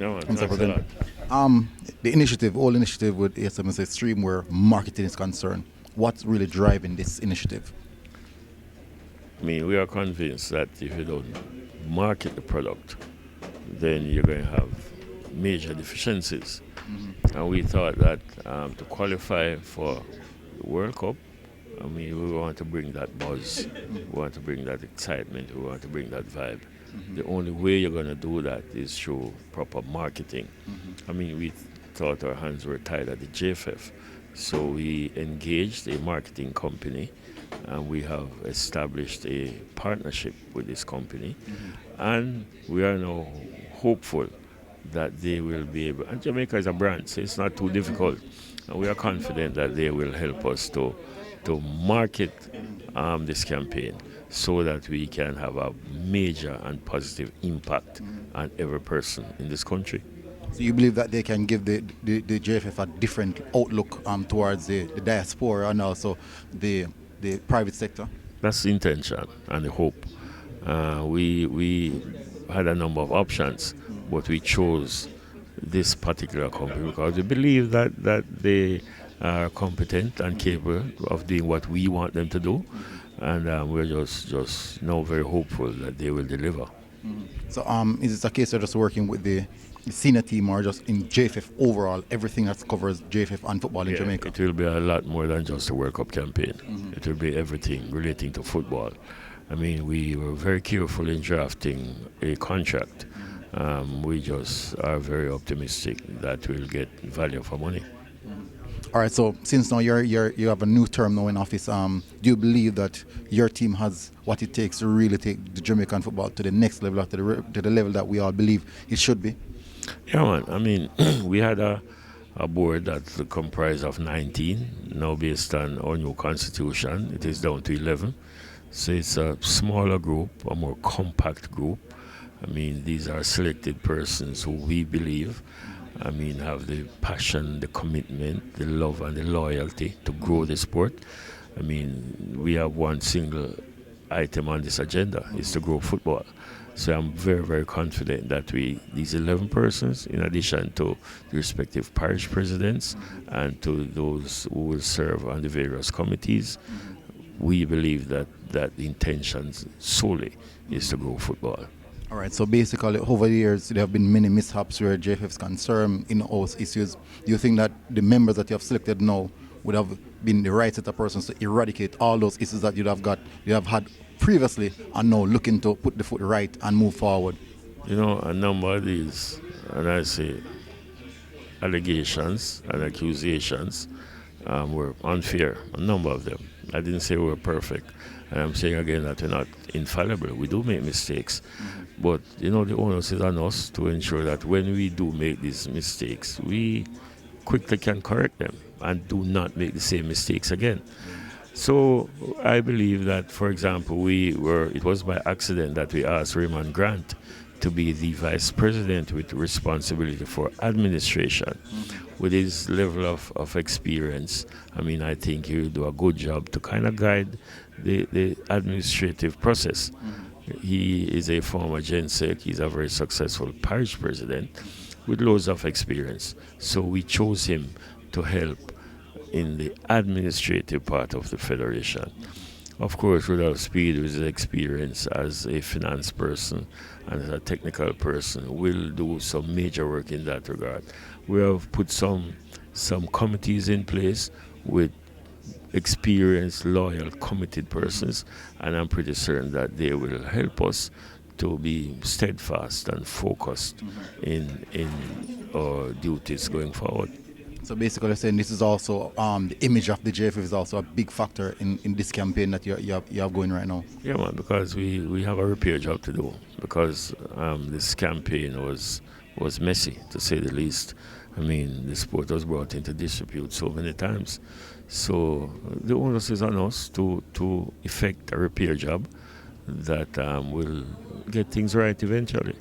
Yeah, man, And so thanks a lot. the initiative, all initiative with ASMS Stream where marketing is concerned, what's really driving this initiative? I mean, we are convinced that if you don't market the product, then you're going to have major deficiencies. And we thought that to qualify for the World Cup, I mean, we want to bring that buzz, we want to bring that excitement, we want to bring that vibe. The only way you're going to do that is through proper marketing. I mean, we thought our hands were tied at the JFF, so we engaged a marketing company and we have established a partnership with this company. And we are now hopeful that they will be able, and Jamaica is a brand, so it's not too difficult. And we are confident that they will help us to market this campaign so that we can have a major and positive impact on every person in this country. So you believe that they can give the JFF a different outlook towards the diaspora and also the private sector? That's the intention and the hope. We had a number of options, but we chose this particular company because we believe that they are competent and capable of doing what we want them to do, and we're just now very hopeful that they will deliver. So is it a case of just working with the senior team or just in JFF overall, everything that covers JFF and football in Jamaica? It will be a lot more than just a World Cup campaign. It will be everything relating to football. I mean, we were very careful in drafting a contract. We just are very optimistic that we'll get value for money. All right. So since now you have a new term now in office, do you believe that your team has what it takes to really take the Jamaican football to the next level, to the level that we all believe it should be? Yeah, man. I mean, we had a board that's comprised of 19. Now, based on our new constitution, it is down to 11. So it's a smaller group, a more compact group. I mean, these are selected persons who we believe, I mean, have the passion, the commitment, the love, and the loyalty to grow the sport. I mean, we have one single item on this agenda, is to grow football. So I'm very, very confident that these 11 persons, in addition to the respective parish presidents and to those who will serve on the various committees, we believe that the intentions solely is to grow football. All right. So basically, over the years, there have been many mishaps where JFF is concerned in house issues. Do you think that the members that you have selected now would have been the right set of persons to eradicate all those issues that you have had previously, and now looking to put the foot right and move forward? You know, a number of these, and I say allegations and accusations, were unfair, a number of them. I didn't say we were perfect. And I'm saying again that we're not infallible. We do make mistakes. But, you know, the onus is on us to ensure that when we do make these mistakes, we quickly can correct them and do not make the same mistakes again. So I believe that, for example, it was by accident that we asked Raymond Grant to be the vice president with responsibility for administration. With his level of experience, I mean, I think he will do a good job to kind of guide the administrative process. He is a former GenSec, he's a very successful parish president with loads of experience. So we chose him to help in the administrative part of the federation. Of course, Rudolph Speed, with his experience as a finance person and as a technical person, will do some major work in that regard. We have put some committees in place with experienced, loyal, committed persons, and I'm pretty certain that they will help us to be steadfast and focused in our duties going forward. So basically, you're saying this is also the image of the JFF is also a big factor in this campaign that you have going right now. Yeah, man, because we have a repair job to do. Because this campaign was messy, to say the least. I mean, the sport was brought into disrepute so many times. So the onus is on us to effect a repair job that will get things right eventually.